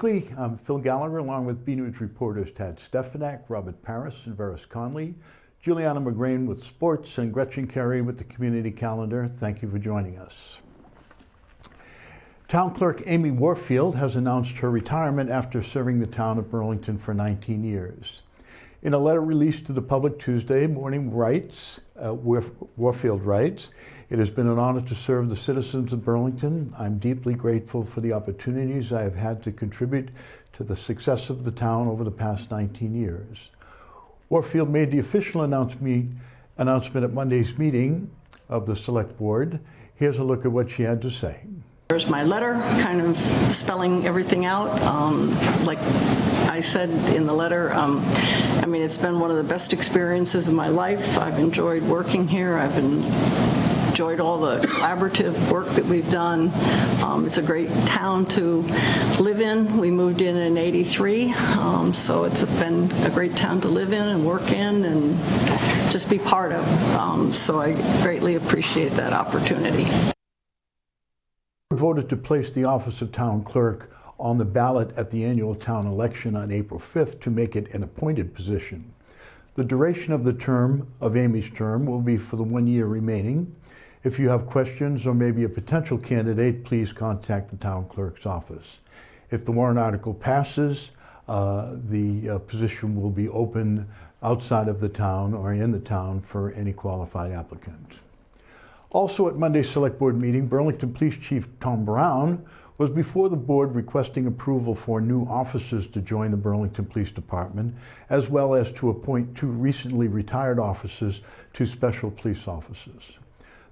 I'm Phil Gallagher, along with BNEWS reporters Tad Stefanak, Robert Paris, and Veris Conley, Giuliana Magrane with sports, and Gretchen Carey with the community calendar. Thank you for joining us. Town Clerk Amy Warfield has announced her retirement after serving the town of Burlington for 19 years. In a letter released to the public Tuesday morning, Warfield writes, "It has been an honor to serve the citizens of Burlington. I'm deeply grateful for the opportunities I have had to contribute to the success of the town over the past 19 years. Warfield made the official announcement at Monday's meeting of the Select Board. Here's a look at what she had to say. There's my letter, kind of spelling everything out. Like I said in the letter, I mean, it's been one of the best experiences of my life. I've enjoyed working here. I've enjoyed all the collaborative work that we've done. It's a great town to live in. We moved in '83, so it's been a great town to live in and work in and just be part of. So I greatly appreciate that opportunity. Voted to place the office of town clerk on the ballot at the annual town election on April 5th to make it an appointed position. The duration of the term of Amy's term will be for the 1 year remaining. If you have questions or maybe a potential candidate, please contact the town clerk's office. If the warrant article passes, the position will be open outside of the town or in the town for any qualified applicant. Also at Monday's Select Board meeting, Burlington Police Chief Tom Brown was before the board requesting approval for new officers to join the Burlington Police Department, as well as to appoint 2 recently retired officers to special police officers.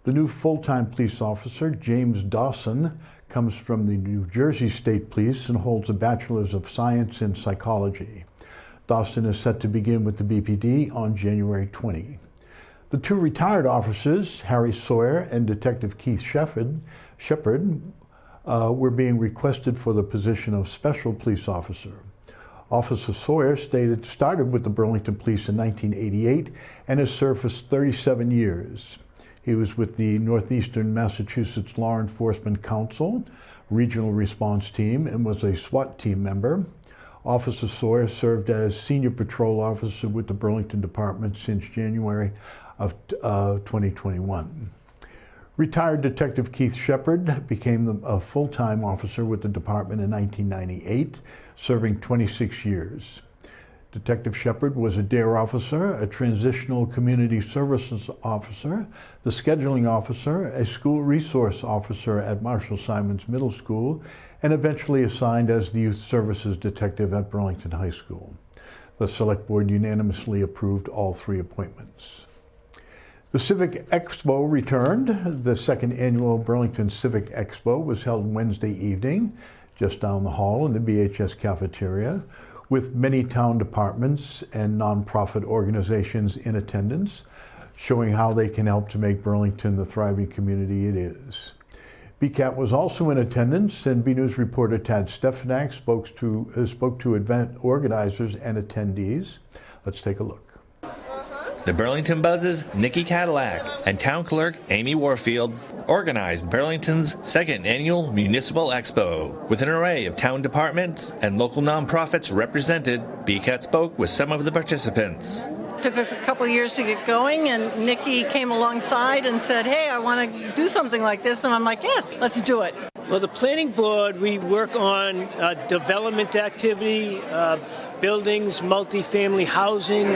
The new full-time police officer, James Dawson, comes from the New Jersey State Police and holds a Bachelor's of Science in Psychology. Dawson is set to begin with the BPD on January 20. The 2 retired officers, Harry Sawyer and Detective Keith Shepard, were being requested for the position of Special Police Officer. Officer Sawyer started with the Burlington Police in 1988 and has served for 37 years. He was with the Northeastern Massachusetts Law Enforcement Council Regional Response Team and was a SWAT team member. Officer Sawyer served as Senior Patrol Officer with the Burlington Department since January of 2021. Retired Detective Keith Shepard became a full-time officer with the department in 1998, serving 26 years. Detective Shepard was a DARE officer, a transitional community services officer, the scheduling officer, a school resource officer at Marshall Simons Middle School, and eventually assigned as the youth services detective at Burlington High School. The Select Board unanimously approved all 3 appointments. The Civic Expo returned. The 2nd annual Burlington Civic Expo was held Wednesday evening, just down the hall in the BHS cafeteria, with many town departments and nonprofit organizations in attendance, showing how they can help to make Burlington the thriving community it is. BCAT was also in attendance, and BNEWS reporter Tad Stefanak spoke to event organizers and attendees. Let's take a look. The Burlington Buzz's Nikki Cadillac and Town Clerk Amy Warfield organized Burlington's 2nd annual Municipal Expo. With an array of town departments and local nonprofits represented, BCAT spoke with some of the participants. It took us a couple of years to get going, and Nikki came alongside and said, "Hey, I want to do something like this," and I'm like, "Yes, let's do it." Well, the planning board, we work on development activity, buildings, multifamily housing.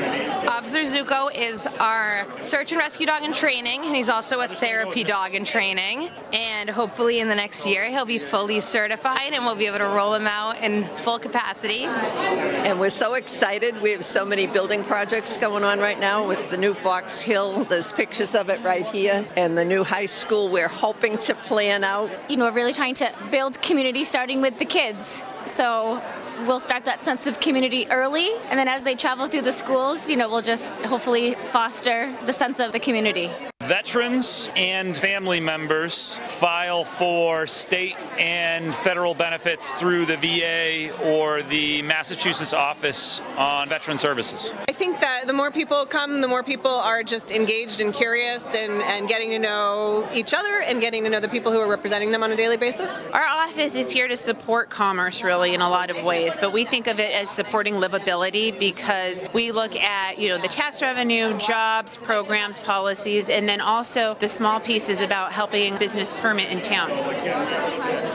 Officer Zuko is our search and rescue dog in training, and he's also a therapy dog in training. And hopefully in the next year, he'll be fully certified and we'll be able to roll him out in full capacity. And we're so excited. We have so many building projects going on right now with the new Fox Hill. There's pictures of it right here. And the new high school we're hoping to plan out. You know, we're really trying to build community starting with the kids. So we'll start that sense of community early, and then as they travel through the schools, you know, we'll just hopefully foster the sense of the community. Veterans and family members file for state and federal benefits through the VA or the Massachusetts Office on Veteran Services. I think that the more people come, the more people are just engaged and curious and getting to know each other and getting to know the people who are representing them on a daily basis. Our office is here to support commerce really in a lot of ways, but we think of it as supporting livability because we look at, the tax revenue, jobs, programs, policies, and then also the small piece is about helping business permit in town.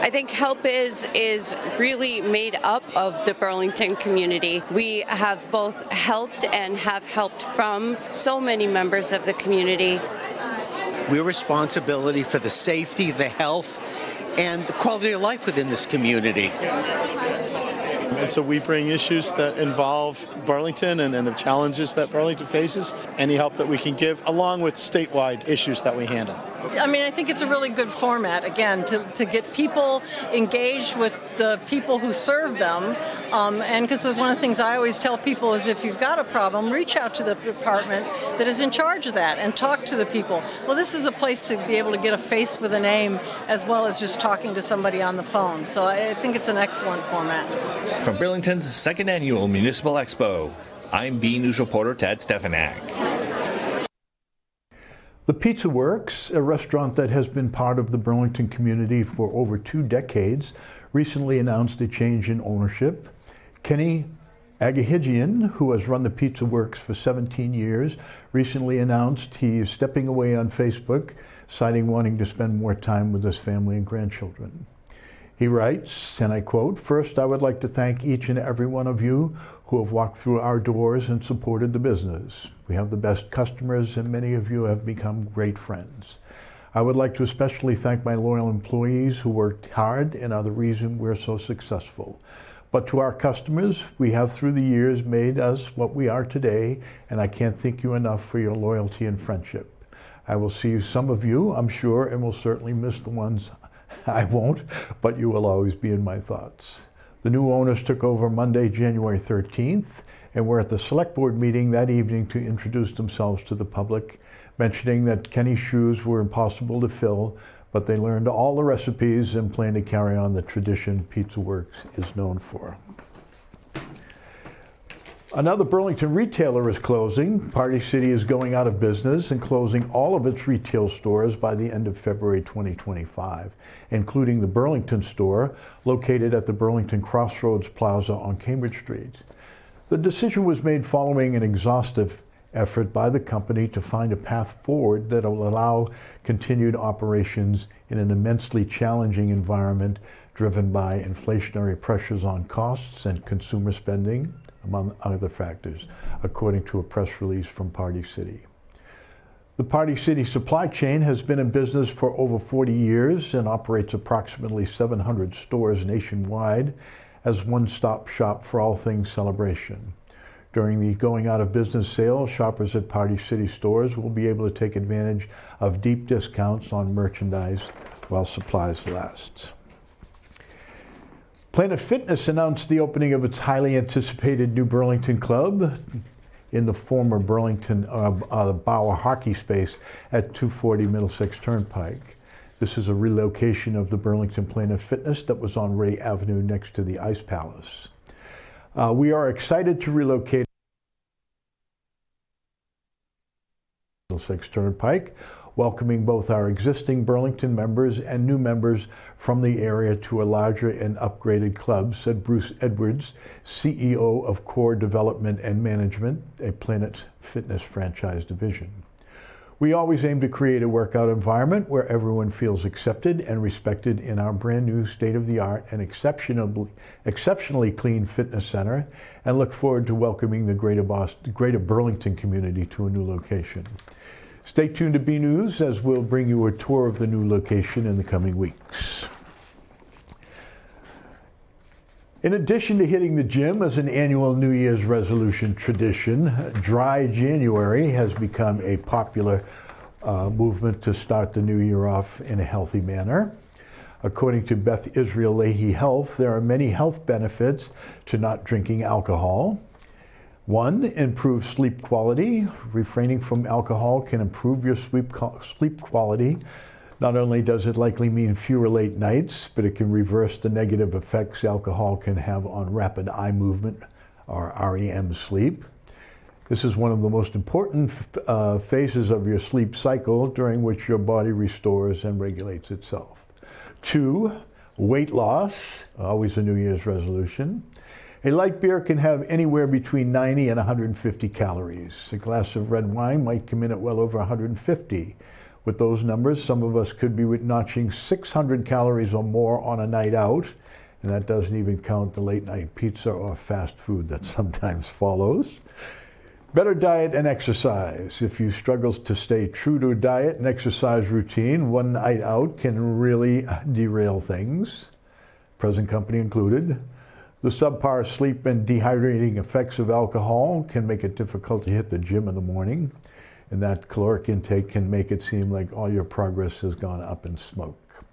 I think HELP is really made up of the Burlington community. We have both helped and have helped from so many members of the community. We're responsibility for the safety, the health, and the quality of life within this community. And so we bring issues that involve Burlington and the challenges that Burlington faces, any help that we can give, along with statewide issues that we handle. I mean, I think it's a really good format, again, to get people engaged with the people who serve them. And because one of the things I always tell people is if you've got a problem, reach out to the department that is in charge of that and talk to the people. Well, this is a place to be able to get a face with a name as well as just talking to somebody on the phone. So I think it's an excellent format. From Burlington's second annual Municipal Expo, I'm BNEWS reporter Ted Stefanak. The Pizza Works, a restaurant that has been part of the Burlington community for over 2 decades, recently announced a change in ownership. Kenny Agahigian, who has run the Pizza Works for 17 years, recently announced he is stepping away on Facebook, citing wanting to spend more time with his family and grandchildren. He writes, and I quote, "First, I would like to thank each and every one of you who have walked through our doors and supported the business. We have the best customers and many of you have become great friends. I would like to especially thank my loyal employees who worked hard and are the reason we're so successful. But to our customers, we have through the years made us what we are today, and I can't thank you enough for your loyalty and friendship. I will see some of you, I'm sure, and will certainly miss the ones I won't, but you will always be in my thoughts." The new owners took over Monday, January 13th, and were at the select board meeting that evening to introduce themselves to the public, mentioning that Kenny's shoes were impossible to fill, but they learned all the recipes and plan to carry on the tradition Pizza Works is known for. Another Burlington retailer is closing. Party City is going out of business and closing all of its retail stores by the end of February 2025, including the Burlington store located at the Burlington Crossroads Plaza on Cambridge Street. The decision was made following an exhaustive effort by the company to find a path forward that will allow continued operations in an immensely challenging environment driven by inflationary pressures on costs and consumer spending, among other factors, according to a press release from Party City. The Party City supply chain has been in business for over 40 years and operates approximately 700 stores nationwide as one-stop shop for all things celebration. During the going out of business sale, shoppers at Party City stores will be able to take advantage of deep discounts on merchandise while supplies last. Planet Fitness announced the opening of its highly anticipated new Burlington Club in the former Burlington Bauer hockey space at 240 Middlesex Turnpike. This is a relocation of the Burlington Planet Fitness that was on Ray Avenue next to the Ice Palace. We are excited to relocate Middlesex Turnpike, welcoming both our existing Burlington members and new members from the area to a larger and upgraded club, said Bruce Edwards, CEO of Core Development and Management, a Planet Fitness franchise division. We always aim to create a workout environment where everyone feels accepted and respected in our brand new state-of-the-art and exceptionally clean fitness center, and look forward to welcoming the greater Burlington community to a new location. Stay tuned to BNEWS as we'll bring you a tour of the new location in the coming weeks. In addition to hitting the gym as an annual New Year's resolution tradition, Dry January has become a popular movement to start the new year off in a healthy manner. According to Beth Israel Leahy Health, there are many health benefits to not drinking alcohol. 1, improve sleep quality. Refraining from alcohol can improve your sleep quality. Not only does it likely mean fewer late nights, but it can reverse the negative effects alcohol can have on rapid eye movement, or REM sleep. This is one of the most important phases of your sleep cycle, during which your body restores and regulates itself. 2, weight loss, always a New Year's resolution. A light beer can have anywhere between 90 and 150 calories. A glass of red wine might come in at well over 150. With those numbers, some of us could be notching 600 calories or more on a night out, and that doesn't even count the late night pizza or fast food that sometimes follows. Better diet and exercise. If you struggle to stay true to a diet and exercise routine, one night out can really derail things, present company included. The subpar sleep and dehydrating effects of alcohol can make it difficult to hit the gym in the morning, and that caloric intake can make it seem like all your progress has gone up in smoke.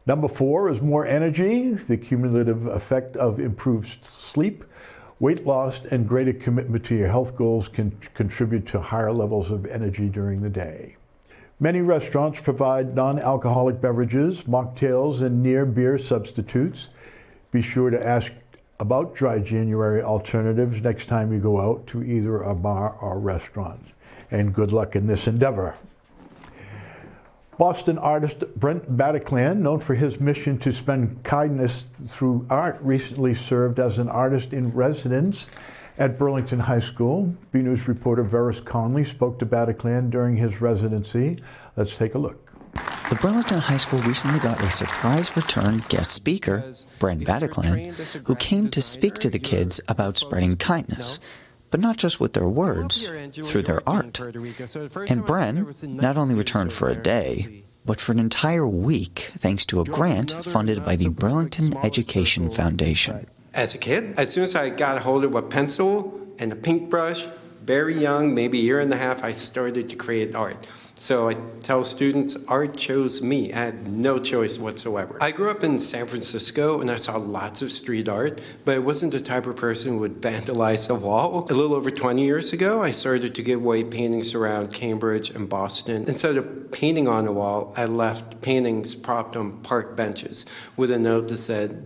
Number 4 is more energy. The cumulative effect of improved sleep, weight loss, and greater commitment to your health goals can contribute to higher levels of energy during the day. Many restaurants provide non-alcoholic beverages, mocktails, and near beer substitutes. Be sure to ask about dry January alternatives next time you go out to either a bar or restaurant. And good luck in this endeavor. Boston artist Brent Bataclan, known for his mission to spread kindness through art, recently served as an artist in residence at Burlington High School. BNEWS reporter Veris Conley spoke to Bataclan during his residency. Let's take a look. The Burlington High School recently got a surprise return guest speaker, Bren Bataclan, who came to speak to the kids about spreading kindness, but not just with their words, through their art. And Bren not only returned for a day, but for an entire week, thanks to a grant funded by the Burlington Education Foundation. As a kid, as soon as I got a hold of a pencil and a paintbrush, very young, maybe a year and a half, I started to create art. So I tell students, art chose me. I had no choice whatsoever. I grew up in San Francisco and I saw lots of street art, but I wasn't the type of person who would vandalize a wall. A little over 20 years ago, I started to give away paintings around Cambridge and Boston. Instead of painting on a wall, I left paintings propped on park benches with a note that said,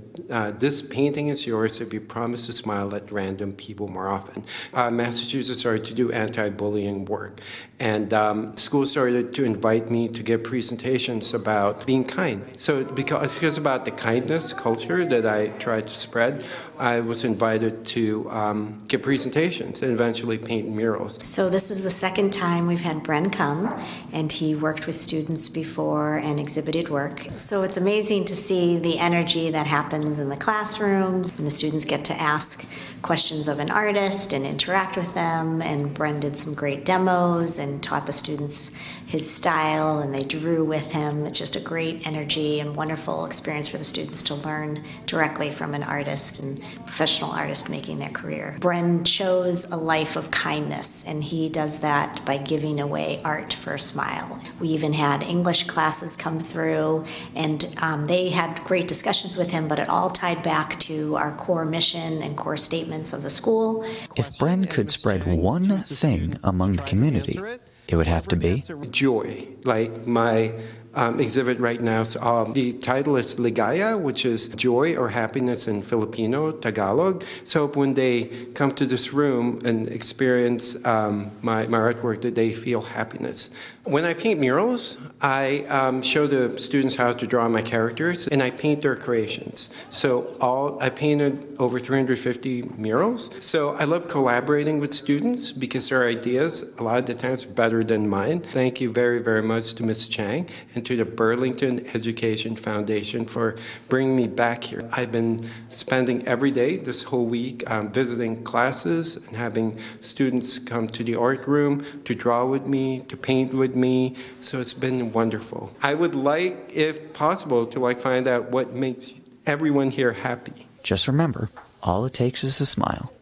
this painting is yours if you promise to smile at random people more often. Massachusetts started to do anti-bullying work, and schools started to invite me to give presentations about being kind. So because about the kindness culture that I tried to spread, I was invited to give presentations and eventually paint murals. So this is the second time we've had Bren come, and he worked with students before and exhibited work. So it's amazing to see the energy that happens in the classrooms when the students get to ask questions of an artist and interact with them, and Bren did some great demos and taught the students his style, and they drew with him. It's just a great energy and wonderful experience for the students to learn directly from an artist and professional artist making their career. Bren chose a life of kindness, and he does that by giving away art for a smile. We even had English classes come through, and they had great discussions with him, but it all tied back to our core mission and core statements of the school. If Bren could spread one thing among the community, it would have to be joy. Like my exhibit right now, the title is Ligaya, which is joy or happiness in Filipino, Tagalog. So when they come to this room and experience my artwork, that they feel happiness. When I paint murals, I show the students how to draw my characters, and I paint their creations. So I painted over 350 murals. So I love collaborating with students because their ideas, a lot of the times, are better than mine. Thank you very, very much to Ms. Chang and to the Burlington Education Foundation for bringing me back here. I've been spending every day this whole week visiting classes and having students come to the art room to draw with me, to paint with me. So it's been wonderful. I would like, if possible, to find out what makes everyone here happy. Just remember, all it takes is a smile.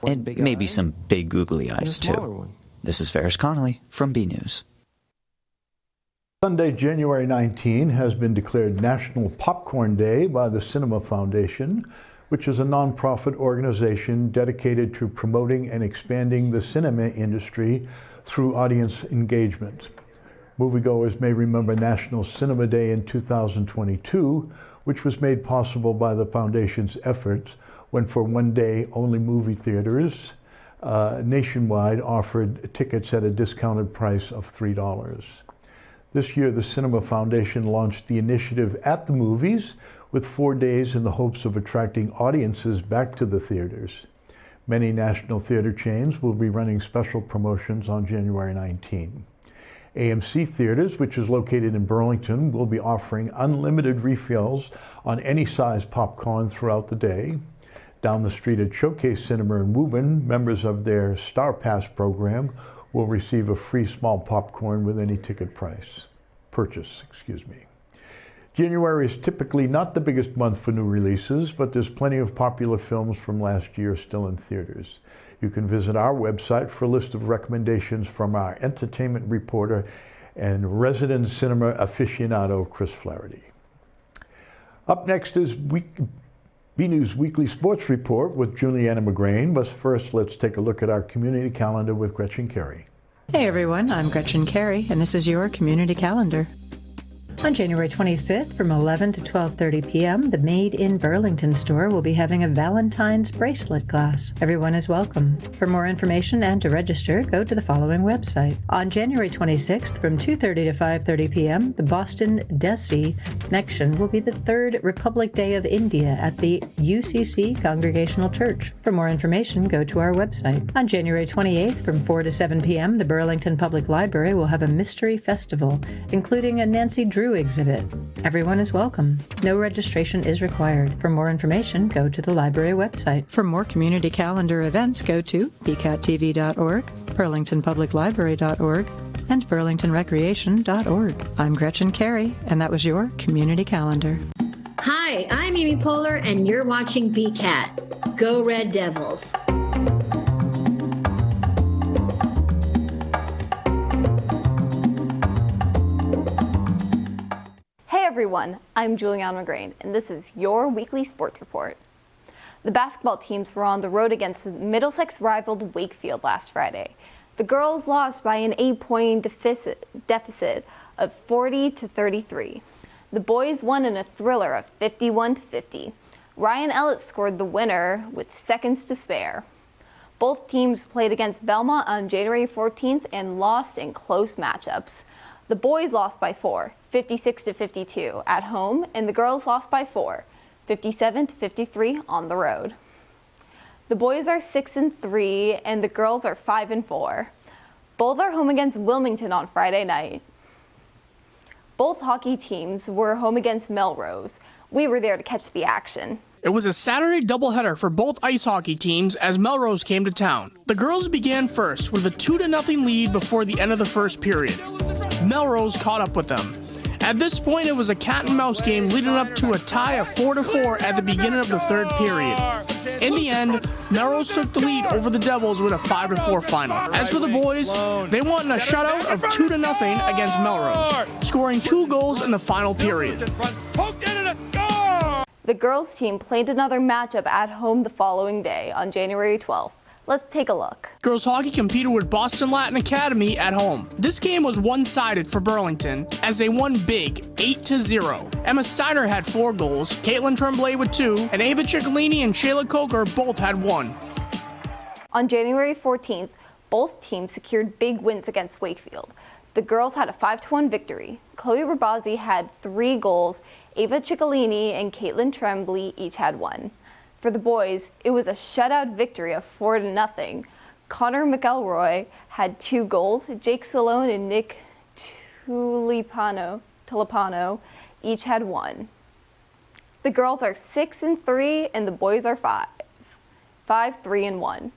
And maybe some big googly eyes, too. This is Ferris Connolly from BNews. Sunday, January 19, has been declared National Popcorn Day by the Cinema Foundation. which is a nonprofit organization dedicated to promoting and expanding the cinema industry through audience engagement. Moviegoers may remember National Cinema Day in 2022, which was made possible by the Foundation's efforts when for one day only movie theaters nationwide offered tickets at a discounted price of $3. This year, the Cinema Foundation launched the initiative At the Movies with 4 days in the hopes of attracting audiences back to the theaters. Many national theater chains will be running special promotions on January 19. AMC Theaters, which is located in Burlington, will be offering unlimited refills on any size popcorn throughout the day. Down the street at Showcase Cinema in Woburn, members of their Star Pass program will receive a free small popcorn with any ticket purchase. January is typically not the biggest month for new releases, but there's plenty of popular films from last year still in theaters. You can visit our website for a list of recommendations from our entertainment reporter and resident cinema aficionado, Chris Flaherty. Up next is BNEWS Weekly Sports Report with Giuliana Magrane, but first let's take a look at our community calendar with Gretchen Carey. Hey everyone, I'm Gretchen Carey, and this is your community calendar. On January 25th from 11 to 12:30 p.m., the Made in Burlington store will be having a Valentine's bracelet class. Everyone is welcome. For more information and to register, go to the following website. On January 26th from 2:30 to 5:30 p.m., the Boston Desi Connection will be the third Republic Day of India at the UCC Congregational Church. For more information, go to our website. On January 28th from 4 to 7 p.m., the Burlington Public Library will have a mystery festival, including a Nancy Drew exhibit. Everyone is welcome. No registration is required. For more information, go to the library website. For more community calendar events, go to bcattv.org, burlingtonpubliclibrary.org, and burlingtonrecreation.org. I'm Gretchen Carey, and that was your community calendar. Hi, I'm Amy Poehler, and you're watching BCAT. Go Red Devils! Everyone, I'm Giuliana Magrane, and this is your weekly sports report. The basketball teams were on the road against the Middlesex rivaled Wakefield last Friday. The girls lost by an 8-point deficit of 40-33. The boys won in a thriller of 51-50. Ryan Ellis scored the winner with seconds to spare. Both teams played against Belmont on January 14th and lost in close matchups. The boys lost by 4, 56-52 at home, and the girls lost by 4, 57-53 on the road. The boys are 6-3 and the girls are 5-4. Both are home against Wilmington on Friday night. Both hockey teams were home against Melrose. We were there to catch the action. It was a Saturday doubleheader for both ice hockey teams as Melrose came to town. The girls began first with a 2-0 lead before the end of the first period. Melrose caught up with them. At this point, it was a cat and mouse game leading up to a tie of 4-4 at the beginning of the third period. In the end, Melrose took the lead over the Devils with a 5-4 final. As for the boys, they won in a shutout of 2-0 against Melrose, scoring 2 goals in the final period. The girls team played another matchup at home the following day on January 12th. Let's take a look. Girls hockey competed with Boston Latin Academy at home. This game was one-sided for Burlington as they won big, 8-0. Emma Steiner had 4 goals, Caitlin Tremblay with 2, and Ava Ciccolini and Shayla Coker both had 1. On January 14th, both teams secured big wins against Wakefield. The girls had a 5-1 victory. Chloe Rabazzi had 3 goals, Ava Ciccolini and Caitlin Tremblay each had 1. For the boys, it was a shutout victory of 4-0. Connor McElroy had 2 goals. Jake Salone and Nick Tulipano each had 1. The girls are 6-3 and the boys are 5-3-1.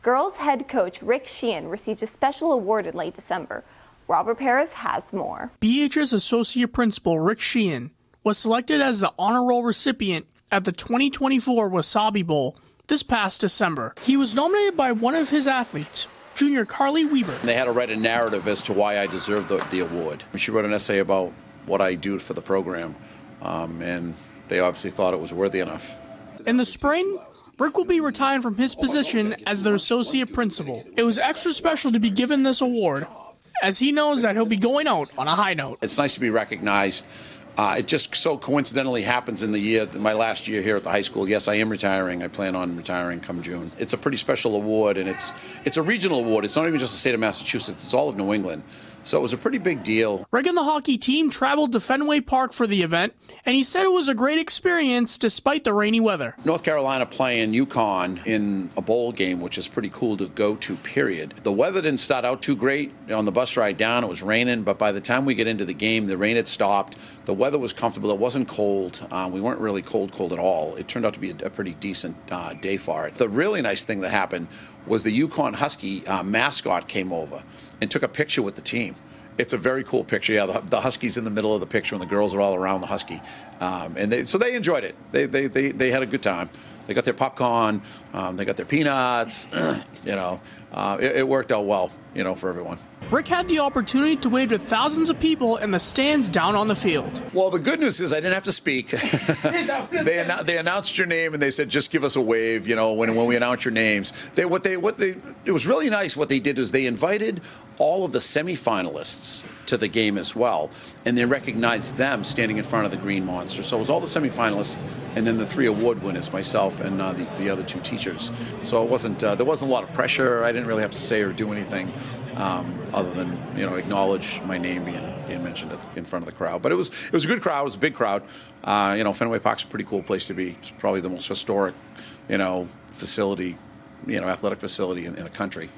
Girls head coach Rick Sheehan received a special award in late December. Robert Paris has more. BHS Associate Principal Rick Sheehan was selected as the honor roll recipient at the 2024 Wasabi Bowl this past December. He was nominated by one of his athletes, junior Carly Weber. They had to write a narrative as to why I deserved the award. She wrote an essay about what I do for the program, and they obviously thought it was worthy enough. In the spring, Rick will be retiring from his position as the associate principal. It was extra special to be given this award, as he knows that he'll be going out on a high note. It's nice to be recognized. It just so coincidentally happens in the year, my last year here at the high school. Yes, I am retiring. I plan on retiring come June. It's a pretty special award, and it's a regional award. It's not even just the state of Massachusetts. It's all of New England. So it was a pretty big deal. Rick and the hockey team traveled to Fenway Park for the event, and he said it was a great experience despite the rainy weather. North Carolina playing UConn in a bowl game, which is pretty cool to go to, period. The weather didn't start out too great. On the bus ride down, it was raining, but by the time we get into the game, the rain had stopped. The weather was comfortable. It wasn't cold. We weren't really cold at all. It turned out to be a pretty decent day for it. The really nice thing that happened was the UConn Husky mascot came over and took a picture with the team. It's a very cool picture. Yeah, the Husky's in the middle of the picture, and the girls are all around the Husky, so they enjoyed it. They had a good time. They got their popcorn. They got their peanuts. It worked out well, for everyone. Rick had the opportunity to wave to thousands of people in the stands down on the field. Well, the good news is I didn't have to speak. They announced your name and they said, just give us a wave, when we announce your names. It was really nice. What they did is they invited all of the semifinalists to the game as well, and they recognized them standing in front of the Green Monster. So it was all the semifinalists and then the 3 award winners, myself and the other 2 teachers. So it wasn't there wasn't a lot of pressure. I didn't really have to say or do anything other than acknowledge my name being mentioned in front of the crowd. But it was a good crowd. It was a big crowd. Fenway Park's a pretty cool place to be. It's probably the most historic facility, athletic facility in the country.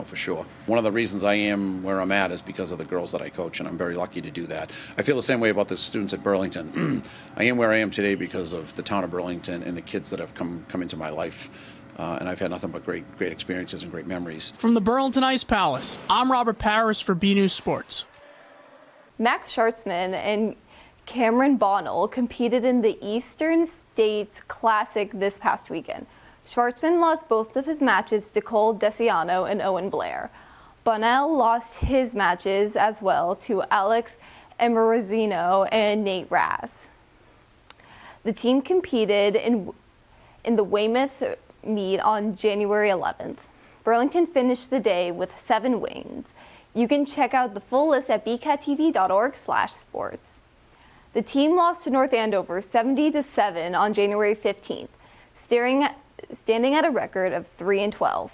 For sure. One of the reasons I am where I'm at is because of the girls that I coach, and I'm very lucky to do that. I feel the same way about the students at Burlington. I am where I am today because of the town of Burlington and the kids that have come into my life. And I've had nothing but great experiences and great memories. From the Burlington Ice Palace, I'm Robert Paris for BNEWS Sports. Max Schartzman and Cameron Bonnell competed in the Eastern States Classic this past weekend. Schwartzman lost both of his matches to Cole Desiano and Owen Blair. Bonnell lost his matches as well to Alex Emerazino and Nate Raz. The team competed in the Weymouth meet on January 11th. Burlington finished the day with 7 wins. You can check out the full list at bcattv.org/sports. The team lost to North Andover 70-7 on January 15th, standing at a record of 3-12.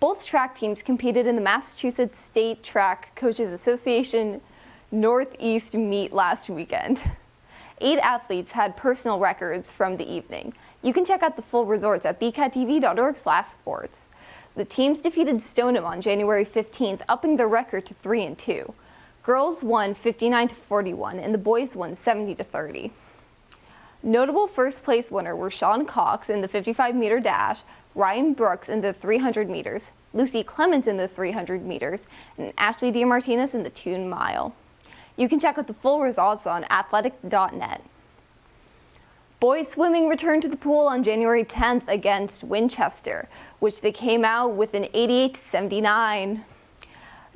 Both track teams competed in the Massachusetts State Track Coaches Association Northeast meet last weekend. 8 athletes had personal records from the evening. You can check out the full results at bcattv.org/sports. The teams defeated Stoneham on January 15th, upping their record to 3-2. Girls won 59-41 and the boys won 70-30. Notable first place winner were Sean Cox in the 55-meter dash, Ryan Brooks in the 300 meters, Lucy Clemens in the 300 meters, and Ashley DiMartinez in the 2 mile. You can check out the full results on athletic.net. Boys swimming returned to the pool on January 10th against Winchester, which they came out with an 88-79.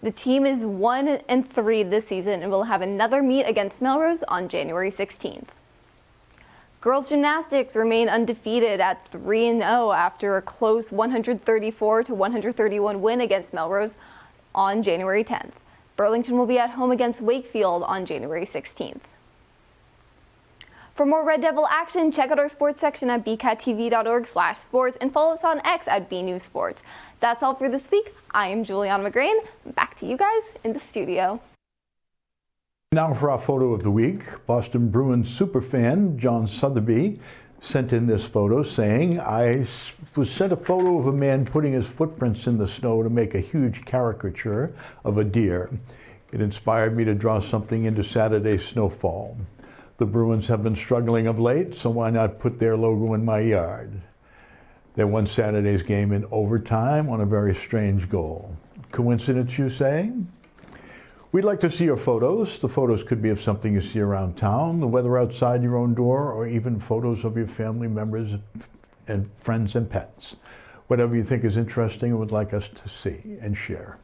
The team is 1-3 this season and will have another meet against Melrose on January 16th. Girls gymnastics remain undefeated at 3-0 after a close 134-131 win against Melrose on January 10th. Burlington will be at home against Wakefield on January 16th. For more Red Devil action, check out our sports section at bcattv.org/sports and follow us on X at BNEWS Sports. That's all for this week. I am Giuliana Magrane. Back to you guys in the studio. Now for our photo of the week. Boston Bruins superfan John Sotheby sent in this photo saying, I was sent a photo of a man putting his footprints in the snow to make a huge caricature of a deer. It inspired me to draw something into Saturday's snowfall. The Bruins have been struggling of late, so why not put their logo in my yard? They won Saturday's game in overtime on a very strange goal. Coincidence, you say? We'd like to see your photos. The photos could be of something you see around town, the weather outside your own door, or even photos of your family members and friends and pets. Whatever you think is interesting and would like us to see and share.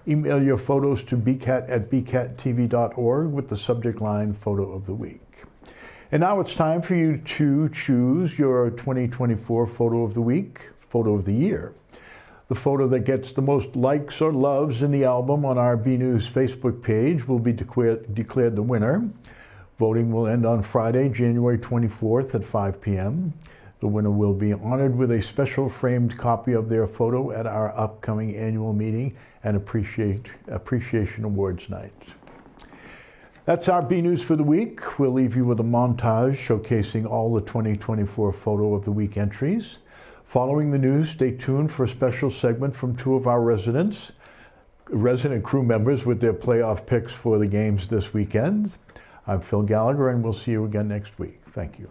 Email your photos to bcat@bcattv.org with the subject line Photo of the Week. And now it's time for you to choose your 2024 photo of the week, photo of the year. The photo that gets the most likes or loves in the album on our BNews Facebook page will be declared the winner. Voting will end on Friday, January 24th at 5 p.m. The winner will be honored with a special framed copy of their photo at our upcoming annual meeting and Appreciation Awards night. That's our BNews for the week. We'll leave you with a montage showcasing all the 2024 Photo of the Week entries. Following the news, stay tuned for a special segment from two of our resident crew members with their playoff picks for the games this weekend. I'm Phil Gallagher, and we'll see you again next week. Thank you.